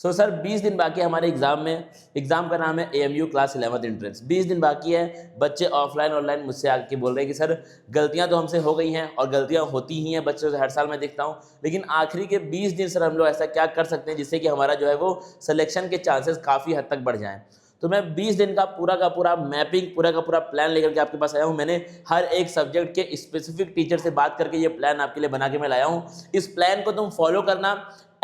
So sir 20 दिन बाकी है हमारे एग्जाम में। एग्जाम का नाम है AMU क्लास 11th एंट्रेंस। 20 दिन बाकी है। बच्चे ऑफलाइन ऑनलाइन मुझसे आके बोल रहे हैं कि सर गलतियां तो हमसे हो गई हैं और गलतियां होती ही हैं बच्चों से, हर साल मैं देखता हूं, लेकिन आखिरी के 20 दिन सर हम लोग ऐसा क्या कर सकते हैं जिससे कि हमारा जो है वो सिलेक्शन के चांसेस काफ़ी हद तक बढ़ जाएँ। तो मैं 20 दिन का पूरा मैपिंग, पूरा का पूरा प्लान लेकर के आपके पास आया हूँ। मैंने हर एक सब्जेक्ट के स्पेसिफिक टीचर से बात करके ये प्लान आपके लिए बना के मैं लाया हूँ। इस प्लान को तुम फॉलो करना,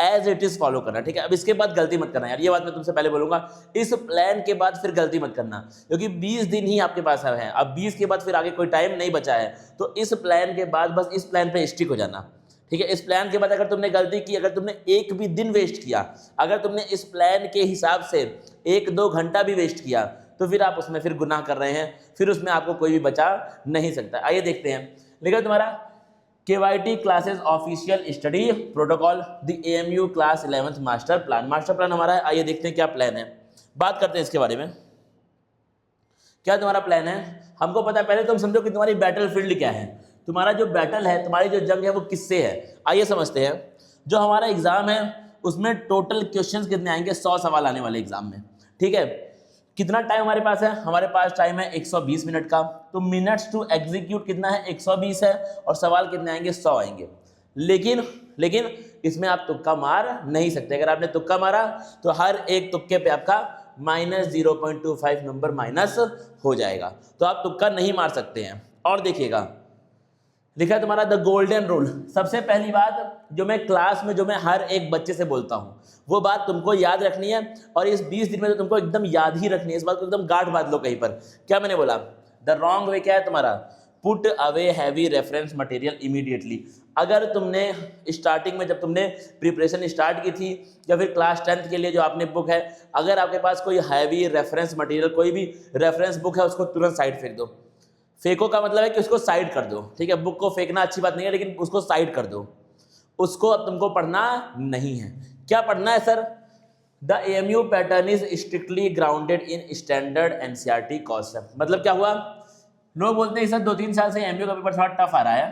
एज इट इज फॉलो करना, ठीक है। अब इसके बाद गलती मत करना यार, ये बात मैं तुमसे पहले बोलूंगा। इस प्लान के बाद फिर गलती मत करना, क्योंकि 20 दिन ही आपके पास है। अब 20 के बाद फिर आगे कोई टाइम नहीं बचा है। तो इस प्लान के बाद बस इस प्लान पे स्टिक हो जाना, ठीक है। इस प्लान के बाद अगर तुमने गलती की, अगर तुमने एक भी दिन वेस्ट किया, अगर तुमने इस प्लान के हिसाब से 1-2 घंटा भी वेस्ट किया, तो फिर आप उसमें फिर गुनाह कर रहे हैं, फिर उसमें आपको कोई भी बचा नहीं सकता। आइए देखते हैं। लेकिन तुम्हारा KYT classes official study protocol the AMU class 11th master plan हमारा है। आइए देखते हैं क्या प्लान है, बात करते हैं इसके बारे में। क्या तुम्हारा प्लान है? हमको पता है, पहले तुम समझो कि तुम्हारी बैटल फील्ड क्या है। तुम्हारा जो बैटल है, तुम्हारी जो जंग है वो किससे है, आइए समझते हैं। जो हमारा एग्जाम है उसमें टोटल क्वेश्चंस कितने आएंगे? 100 सवाल आने वाले एग्जाम में, ठीक है। कितना टाइम हमारे पास है? हमारे पास टाइम है 120 मिनट का। तो मिनट्स टू एग्जीक्यूट कितना है? 120 है। और सवाल कितने आएंगे? 100 आएंगे। लेकिन इसमें आप तुक्का मार नहीं सकते। अगर आपने तुक्का मारा तो हर एक तुक्के पे आपका -0.25 नंबर माइनस हो जाएगा। तो आप तुक्का नहीं मार सकते हैं। और देखिएगा, लिखा है तुम्हारा द गोल्डन रूल। सबसे पहली बात जो मैं क्लास में, जो मैं हर एक बच्चे से बोलता हूं, वो बात तुमको याद रखनी है। और इस 20 दिन में तो तुमको एकदम याद ही रखनी है। इस बात को एकदम गांठ बांध लो कहीं पर। क्या मैंने बोला? द रॉन्ग वे क्या है तुम्हारा? Put away heavy reference material immediately. अगर तुमने स्टार्टिंग में, जब तुमने प्रिपरेशन स्टार्ट की थी, या फिर क्लास 10th के लिए जो आपने बुक है, अगर आपके पास कोई हैवी रेफरेंस मटेरियल, कोई भी रेफरेंस बुक है, उसको तुरंत साइड फेंक दो। फेंको का मतलब है कि उसको साइड कर दो, ठीक है। बुक को फेंकना अच्छी बात नहीं है, लेकिन उसको साइड कर दो। उसको अब तुमको पढ़ना नहीं है। क्या पढ़ना है sir? The AMU pattern is strictly grounded in standard NCERT concept. मतलब क्या हुआ? लोग बोलते हैं सर 2-3 साल से AMU का पेपर थोड़ा टफ आ रहा है।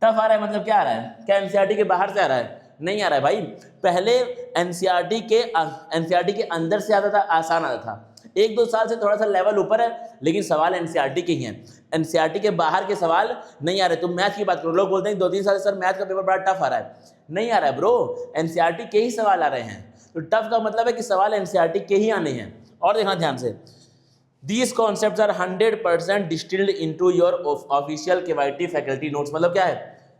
टफ आ रहा है मतलब क्या आ रहा है? क्या NCERT के बाहर से आ रहा है? नहीं आ रहा है भाई। पहले NCERT के अंदर से आता था, आसान आता था। 1-2 साल से थोड़ा सा लेवल ऊपर है, लेकिन सवाल NCERT के ही हैं। NCERT के बाहर के सवाल नहीं आ रहे। तुम मैथ की बात करो, लोग बोलते हैं 2-3 साल से सर मैथ का पेपर बड़ा टफ आ रहा है। नहीं आ रहा है ब्रो, NCERT के ही सवाल आ रहे हैं। तो टफ का मतलब है कि सवाल NCERT के ही आने हैं। और देखना ध्यान से, These concepts are 100% distilled into your official KYT faculty notes। मतलब क्या है?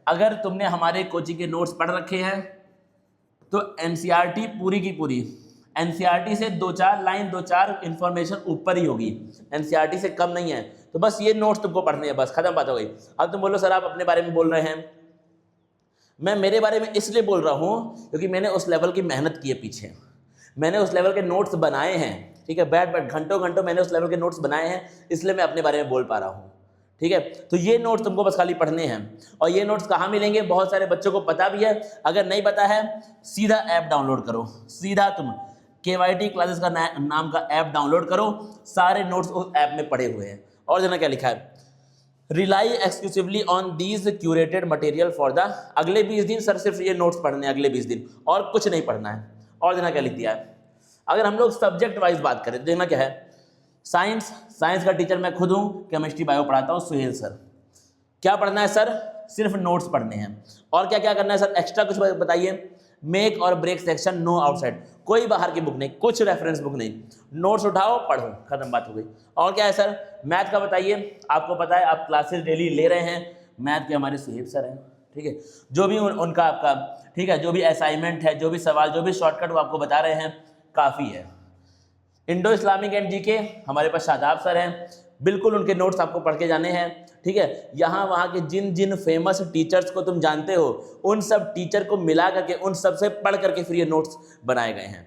अगर तुमने हमारे कोचिंग के नोट्स पढ़ रखे हैं तो NCERT पूरी की पूरी, NCERT से 2-4 लाइन, 2-4 इंफॉर्मेशन ऊपर ही होगी, NCERT से कम नहीं है। तो बस ये नोट्स तुमको पढ़ने हैं, बस खत्म बात हो गई। अब तुम बोलो सर आप अपने बारे में बोल रहे हैं। मैं मेरे बारे में इसलिए बोल रहा हूं क्योंकि मैंने उस लेवल की मेहनत की है पीछे। मैंने उस लेवल के नोट्स बनाए हैं, ठीक है। बैठ घंटों मैंने उस लेवल के नोट्स बनाए हैं, इसलिए मैं अपने बारे में बोल पा रहा हूँ, ठीक है। तो ये नोट्स तुमको बस खाली पढ़ने हैं। और ये नोट्स कहाँ मिलेंगे? बहुत सारे बच्चों को पता भी है। अगर नहीं पता है, सीधा ऐप डाउनलोड करो। सीधा तुम KYT क्लासेस का नाम का ऐप डाउनलोड करो। सारे नोट्स उस ऐप में पड़े हुए हैं। और जना क्या लिखा है? Rely exclusively on these curated material for the, अगले 20 दिन सर सिर्फ ये नोट्स पढ़ने हैं, अगले 20 दिन और कुछ नहीं पढ़ना है। और देखना क्या लिख दिया है। अगर हम लोग सब्जेक्ट वाइज बात करें तो देखना क्या है। साइंस का टीचर मैं खुद हूँ, केमिस्ट्री बायो पढ़ाता हूँ, सुहेल सर। क्या पढ़ना है सर? सिर्फ नोट्स पढ़ने हैं। और क्या क्या करना है सर? एक्स्ट्रा कुछ बताइए। मेक और ब्रेक सेक्शन नो आउटसाइड, कोई बाहर की बुक नहीं, कुछ रेफरेंस बुक नहीं, नोट्स उठाओ पढ़ो, खत्म बात हो गई। और क्या है सर? मैथ का बताइए। आपको पता है आप क्लासेस डेली ले रहे हैं, मैथ के हमारे सुहेब सर हैं, ठीक है। जो भी उनका आपका, ठीक है, जो भी असाइनमेंट है, जो भी सवाल, जो भी शॉर्टकट वो आपको बता रहे हैं, काफ़ी है। इंडो इस्लामिक एंड जीके हमारे पास शादाब सर हैं, बिल्कुल उनके नोट्स आपको पढ़ के जाने हैं, ठीक है। यहाँ वहाँ के जिन जिन फेमस टीचर्स को तुम जानते हो, उन सब टीचर को मिला करके, उन सब से पढ़ करके फिर ये नोट्स बनाए गए हैं,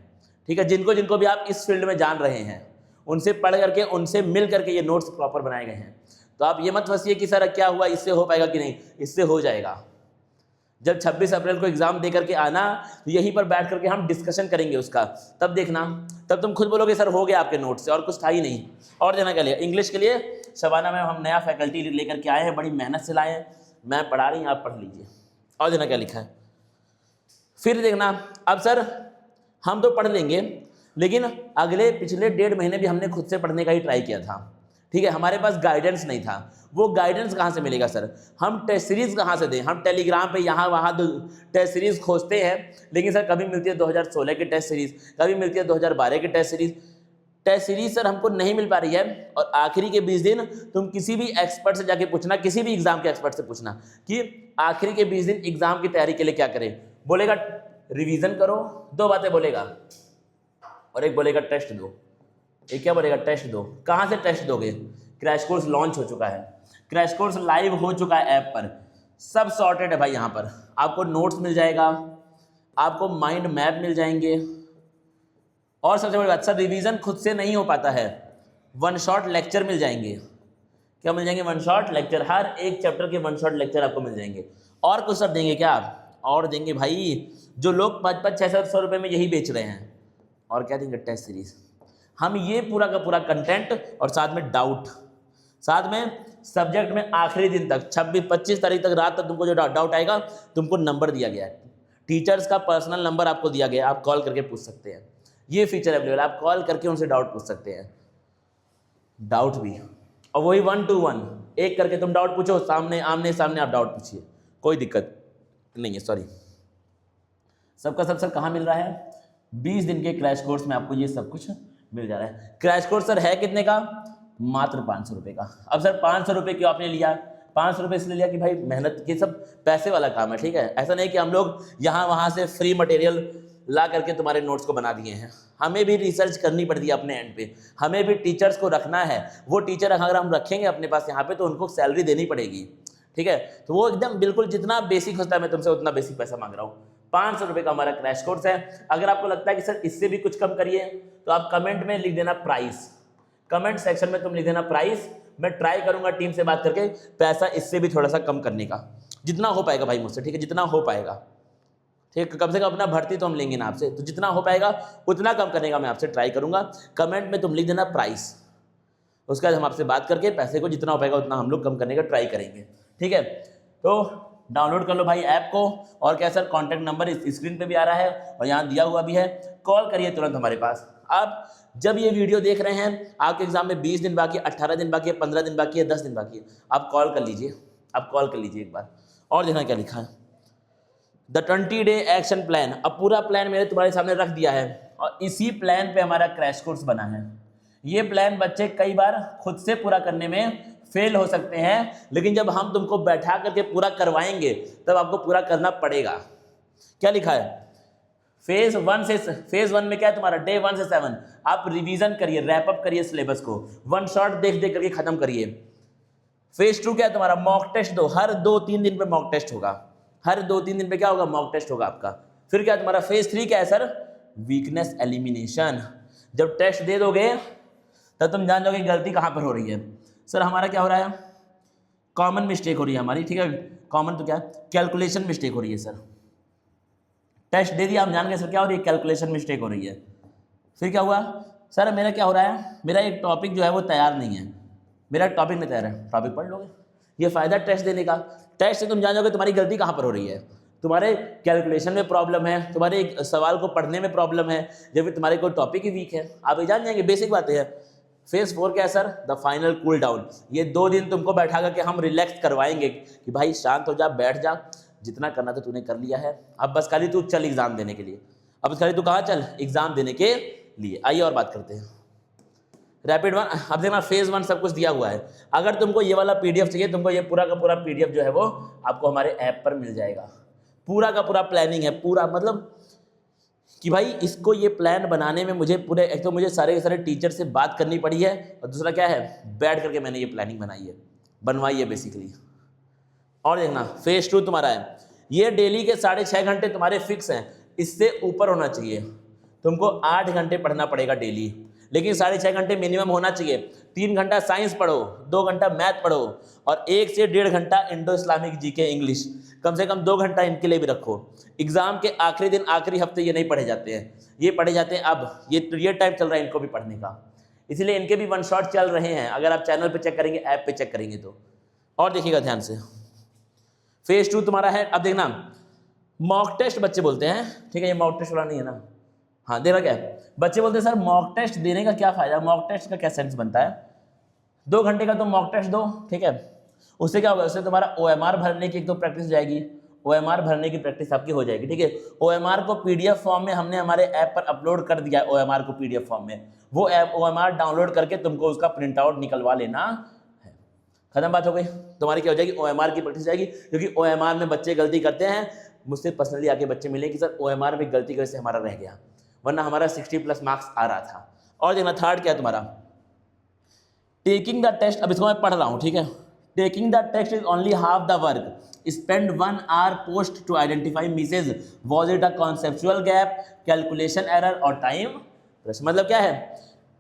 ठीक है। जिनको जिनको भी आप इस फील्ड में जान रहे हैं, उनसे पढ़ करके, उनसे मिल करके ये नोट्स प्रॉपर बनाए गए हैं। तो आप ये मत फंसिए कि सर क्या हुआ, इससे हो पाएगा कि नहीं, इससे हो जाएगा। जब 26 अप्रैल को एग्जाम दे करके आना, तो यहीं पर बैठ करके हम डिस्कशन करेंगे उसका, तब देखना, तब तुम खुद बोलोगे सर हो गया आपके नोट से, और कुछ था ही नहीं। और देना क्या लिया? इंग्लिश के लिए शबाना मैम हम नया फैकल्टी लेकर के आए हैं, बड़ी मेहनत से लाए हैं, मैं पढ़ा रही हूँ, आप पढ़ लीजिए। और देना क्या लिखा है? फिर देखना, अब सर हम तो पढ़ लेंगे, लेकिन अगले पिछले 1.5 महीने भी हमने खुद से पढ़ने का ही ट्राई किया था, ठीक है। हमारे पास गाइडेंस नहीं था। वो गाइडेंस कहाँ से मिलेगा सर? हम टेस्ट सीरीज़ कहाँ से दें? हम टेलीग्राम पे यहाँ वहाँ टेस्ट सीरीज़ खोजते हैं, लेकिन सर कभी मिलती है 2016 की टेस्ट सीरीज़, कभी मिलती है 2012 की test series. Test series sir हमको नहीं मिल पा रही है। और आखिरी के 20 दिन तुम किसी भी एक्सपर्ट से जाके पूछना, किसी भी एग्जाम के एक्सपर्ट से पूछना कि आखिरी के 20 दिन एग्जाम की तैयारी के लिए क्या करें। बोलेगा रिवीजन करो, 2 बातें बोलेगा, और एक बोलेगा टेस्ट दो। एक क्या बोलेगा? टेस्ट दो। कहाँ से टेस्ट दोगे? क्रैश कोर्स लॉन्च हो चुका है, क्रैश कोर्स लाइव हो चुका है ऐप पर, सब सॉर्टेड है भाई। यहाँ पर आपको नोट्स मिल जाएगा, आपको माइंड मैप मिल जाएंगे, और सबसे बड़ी बात सर रिवीजन खुद से नहीं हो पाता है, 1 शॉट लेक्चर मिल जाएंगे। क्या मिल जाएंगे? 1 शॉट लेक्चर। हर एक चैप्टर के 1 शॉट लेक्चर आपको मिल जाएंगे। और कुछ सब देंगे क्या आप? और देंगे भाई, जो लोग 500-600 रुपये में यही बेच रहे हैं। और क्या देंगे? Test series. हम ये पूरा का पूरा कंटेंट, और साथ में डाउट, साथ में सब्जेक्ट में आखिरी दिन तक 26-25 तारीख तक रात तक तुमको जो डाउट आएगा, तुमको नंबर दिया गया है, टीचर्स का पर्सनल नंबर आपको दिया गया है, आप कॉल करके पूछ सकते हैं। ये फीचर अवेलेबल है, आप कॉल करके उनसे डाउट पूछ सकते हैं, डाउट भी, और वही 1 to 1 एक करके तुम डाउट पूछो, सामने आमने सामने आप डाउट पूछिए, कोई दिक्कत नहीं है। सॉरी, सबका सब सर कहाँ मिल रहा है? 20 दिन के क्रैश कोर्स में आपको ये सब कुछ मिल जा रहा है। क्रैश कोर्स सर है कितने का? मात्र 500 रुपये का। अब सर 500 रुपये क्यों आपने लिया? 500 रुपये इसलिए लिया कि भाई मेहनत, ये सब पैसे वाला काम है, ठीक है। ऐसा नहीं कि हम लोग यहाँ वहाँ से फ्री मटेरियल ला करके तुम्हारे नोट्स को बना दिए हैं। हमें भी रिसर्च करनी पड़ती है अपने एंड पे, हमें भी टीचर्स को रखना है। वो टीचर अगर हम रखेंगे अपने पास यहाँ पे, तो उनको सैलरी देनी पड़ेगी, ठीक है। तो वो एकदम बिल्कुल जितना बेसिक होता है, मैं तुमसे उतना बेसिक पैसा मांग रहा हूँ। 500 रुपये का हमारा क्रैश कोर्स है। अगर आपको लगता है कि सर इससे भी कुछ कम करिए, तो आप कमेंट में लिख देना प्राइस, कमेंट सेक्शन में तुम लिख देना प्राइस। मैं ट्राई करूंगा टीम से बात करके पैसा इससे भी थोड़ा सा कम करने का, जितना हो पाएगा भाई मुझसे, ठीक है, जितना हो पाएगा, ठीक है। कम से कम अपना भर्ती तो हम लेंगे ना आपसे, तो जितना हो पाएगा उतना कम करने का मैं आपसे ट्राई करूंगा। कमेंट में तुम लिख देना प्राइस, उसके बाद हम आपसे बात करके पैसे को जितना हो पाएगा उतना हम लोग कम करने का ट्राई करेंगे, ठीक है। तो डाउनलोड कर लो भाई ऐप को। और क्या सर, कॉन्टैक्ट नंबर इस स्क्रीन पे भी आ रहा है और यहाँ दिया हुआ भी है, कॉल करिए तुरंत हमारे पास। आप जब ये वीडियो देख रहे हैं, आपके एग्जाम में 20 दिन बाकी है, 18 दिन बाकी है, 15 दिन बाकी है, 10 दिन बाकी है, आप कॉल कर लीजिए, आप कॉल कर लीजिए एक बार। और देखना क्या लिखा है, द 20 डे एक्शन प्लान। अब पूरा प्लान मैंने तुम्हारे सामने रख दिया है, और इसी प्लान पे हमारा क्रैश कोर्स बना है। ये प्लान बच्चे कई बार खुद से पूरा करने में फेल हो सकते हैं, लेकिन जब हम तुमको बैठा करके पूरा करवाएंगे, तब आपको पूरा करना पड़ेगा। क्या लिखा है? फेज 1 में क्या है तुम्हारा? डे 1 से 7 आप रिवीजन करिए, रैप अप करिए सिलेबस को, 1 शॉट देख देख करके खत्म करिए। फेज 2 क्या है तुम्हारा? मॉक टेस्ट दो, हर 2-3 दिन पे मॉक टेस्ट होगा, हर 2-3 दिन पे क्या होगा? मॉक टेस्ट होगा आपका। फिर क्या तुम्हारा फेज 3 क्या है सर? Weakness elimination. जब टेस्ट दे दोगे तब तुम जान जाओगे गलती कहाँ पर हो रही है। सर हमारा क्या हो रहा है? कॉमन मिस्टेक हो रही है हमारी, ठीक है। कॉमन तो क्या? कैलकुलेशन मिस्टेक हो रही है सर। टेस्ट दे दिया, आप जान गए सर क्या हो रही है? कैलकुलेशन मिस्टेक हो रही है। फिर क्या हुआ? सर मेरा क्या हो रहा है? मेरा एक टॉपिक जो है वो तैयार नहीं है, मेरा टॉपिक नहीं तैयार है। टॉपिक पढ़ लोगे, ये फ़ायदा टेस्ट देने का। टेस्ट से तुम जान जाओगे तुम्हारी गलती कहाँ पर हो रही है। तुम्हारे कैलकुलेशन में प्रॉब्लम है, तुम्हारे एक सवाल को पढ़ने में प्रॉब्लम है, या फिर तुम्हारे कोई टॉपिक ही वीक है, आप ये जान जाएंगे। बेसिक बातें हैं। फेज 4 क्या है sir? The final cool down. ये 2 दिन तुमको बैठा करके हम रिलैक्स करवाएंगे कि भाई शांत हो जा, बैठ जा, जितना करना था तूने कर लिया है, अब बस खाली तू चल एग्जाम देने के लिए। अब बस खाली तू कहाँ चल? एग्जाम देने के लिए। आइए और बात करते हैं रैपिड 1। अब देखना फेज 1 सब कुछ दिया हुआ है। अगर तुमको ये वाला पीडीएफ चाहिए, तुमको ये पूरा का पूरा पीडीएफ जो है वो आपको हमारे ऐप पर मिल जाएगा। पूरा का पूरा प्लानिंग है, पूरा मतलब कि भाई इसको ये प्लान बनाने में मुझे पूरे, एक तो मुझे सारे के सारे टीचर से बात करनी पड़ी है, और दूसरा क्या है, बैठ करके मैंने ये प्लानिंग बनाई है, बनवाई है बेसिकली। और देखना फेज 2 तुम्हारा है, ये डेली के 6.5 घंटे तुम्हारे फिक्स हैं, इससे ऊपर होना चाहिए। तुमको 8 घंटे पढ़ना पड़ेगा डेली, लेकिन 6.5 घंटे मिनिमम होना चाहिए। 3 घंटा साइंस पढ़ो, 2 घंटा मैथ पढ़ो, और 1 से 1.5 घंटा इंडो इस्लामिक जीके इंग्लिश, कम से कम 2 घंटा इनके लिए भी रखो। एग्जाम के आखिरी दिन आखिरी हफ्ते ये नहीं पढ़े जाते हैं, ये पढ़े जाते हैं अब, ये टाइम चल रहा है इनको भी पढ़ने का, इसलिए इनके भी 1 शॉट चल रहे हैं। अगर आप चैनल पे चेक करेंगे, ऐप पे चेक करेंगे तो। और देखिएगा ध्यान से, फेज 2 तुम्हारा है। अब देखना मॉक टेस्ट बच्चे बोलते हैं, ठीक है, ये मॉक टेस्ट वाला नहीं है ना, हाँ देखा क्या है, बच्चे बोलते हैं सर मॉक टेस्ट देने का क्या फ़ायदा, मॉक टेस्ट का क्या सेंस बनता है। 2 घंटे का तुम मॉक टेस्ट दो, ठीक है, उससे क्या होगा, उससे तुम्हारा OMR भरने की एक तो प्रैक्टिस हो जाएगी, OMR भरने की प्रैक्टिस आपकी हो जाएगी, ठीक है। OMR को PDF फॉर्म में हमने हमारे ऐप पर अपलोड कर दिया है, OMR को PDF फॉर्म में, वो ऐप OMR डाउनलोड करके तुमको उसका प्रिंट आउट निकलवा लेना है। खत्म बात हो गई, तुम्हारी क्या हो जाएगी, OMR की प्रैक्टिस जाएगी, क्योंकि OMR में बच्चे गलती करते हैं, मुझसे पर्सनली आके बच्चे मिले कि सर OMR में गलती कैसे हमारा रह गया, वरना हमारा 60+ मार्क्स आ रहा था। और देखना थर्ड क्या है तुम्हारा, टेकिंग द टेस्ट, अब इसको मैं पढ़ रहा हूँ, ठीक है। Taking the test is only half the work, spend 1 hour post to identify misses, was it a conceptual gap, calculation error और टाइम प्रश्न। मतलब क्या है,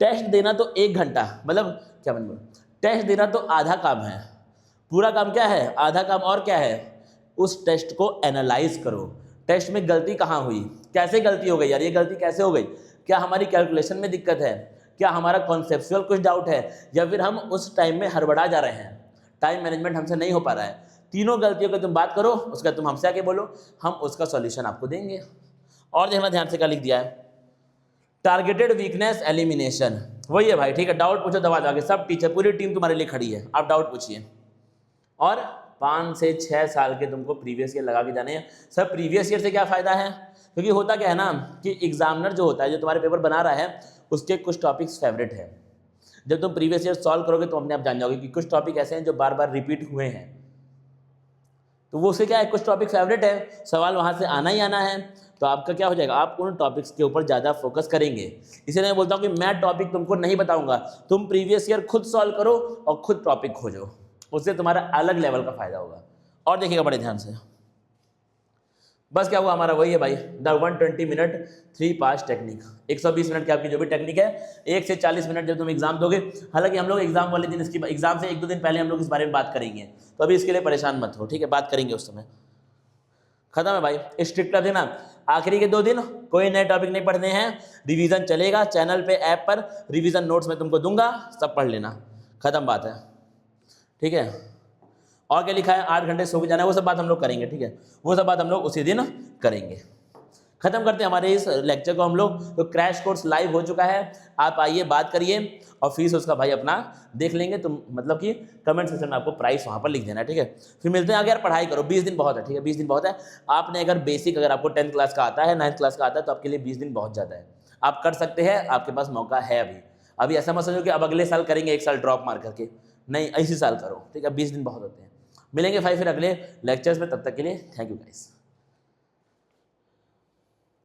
टेस्ट देना तो 1 घंटा, मतलब क्या मतलब, टेस्ट देना तो आधा काम है, पूरा काम क्या है, आधा काम, और क्या है, उस टेस्ट को एनालाइज करो, टेस्ट में गलती कहाँ हुई, कैसे गलती हो गई यार, ये गलती कैसे हो गई, क्या हमारी कैलकुलेशन में दिक्कत है, क्या हमारा कॉन्सेप्चुअल कुछ डाउट है, या फिर हम उस टाइम में हड़बड़ा जा रहे हैं, टाइम मैनेजमेंट हमसे नहीं हो पा रहा है। तीनों गलतियों की तुम बात करो, उसका तुम हमसे आके बोलो, हम उसका सॉल्यूशन आपको देंगे। और देखना ध्यान से क्या लिख दिया है, टारगेटेड वीकनेस एलिमिनेशन, वही है भाई, ठीक है, डाउट पूछो दबा दो, सब टीचर पूरी टीम तुम्हारे लिए खड़ी है, आप डाउट पूछिए। और 5 से 6 साल के तुमको प्रीवियस ईयर लगा के जाने हैं। सर प्रीवियस ईयर से क्या फ़ायदा है, क्योंकि होता क्या है ना कि एग्जामिनर जो होता है, जो तुम्हारे पेपर बना रहा है, उसके कुछ टॉपिक्स फेवरेट है। जब तुम प्रीवियस ईयर सॉल्व करोगे तो अपने आप जान जाओगे कि कुछ टॉपिक ऐसे हैं जो बार बार रिपीट हुए हैं, तो वो उससे क्या है, कुछ टॉपिक फेवरेट है, सवाल वहाँ से आना ही आना है, तो आपका क्या हो जाएगा, आप उन टॉपिक्स के ऊपर ज़्यादा फोकस करेंगे। इसलिए मैं बोलता हूँ कि मैं टॉपिक तुमको नहीं बताऊंगा, तुम प्रीवियस ईयर खुद सॉल्व करो और खुद टॉपिक खोजो, उससे तुम्हारा अलग लेवल का फायदा होगा। और देखिएगा बड़े ध्यान से, बस क्या हुआ हमारा, वही है भाई, the 120 minute 3 pass technique, 120 minute की आपकी जो भी टेक्निक है, 1 से 40 मिनट जब तुम एग्जाम दोगे, हालांकि हम लोग एग्जाम वाले दिन, इसकी एग्जाम से 1-2 दिन पहले हम लोग इस बारे में बात करेंगे, तो अभी इसके लिए परेशान मत हो, ठीक है, बात करेंगे उस समय। खत्म है भाई, स्ट्रिक्ट कर देना, आखिरी के 2 दिन कोई नए टॉपिक नहीं पढ़ने हैं, रिवीजन चलेगा चैनल पे, ऐप पर रिवीजन नोट्स में तुमको दूंगा, सब पढ़ लेना, खत्म बात है, ठीक है। और क्या लिखा है, 8 घंटे सो के जाना है, वो सब बात हम लोग करेंगे, ठीक है, वो सब बात हम लोग उसी दिन करेंगे। खत्म करते हैं हमारे इस लेक्चर को हम लोग, तो क्रैश कोर्स लाइव हो चुका है, आप आइए बात करिए, और फीस उसका भाई अपना देख लेंगे, तुम मतलब कि कमेंट सेक्शन में आपको प्राइस वहाँ पर लिख देना है, ठीक है। फिर मिलते हैं आगे, यार पढ़ाई करो, 20 दिन बहुत है, ठीक है, 20 दिन बहुत है। आपने अगर बेसिक, अगर आपको 10th क्लास का आता है, 9th क्लास का आता है, तो आपके लिए 20 दिन बहुत ज़्यादा है, आप कर सकते हैं, आपके पास मौका है अभी ऐसा मत समझो कि अब अगले साल करेंगे, 1 साल ड्रॉप मार करके, नहीं, इसी साल करो, ठीक है, 20 दिन बहुत होते हैं। मिलेंगे भाई फिर अगले लेक्चर्स में, तब तक के लिए थैंक यू गाइस।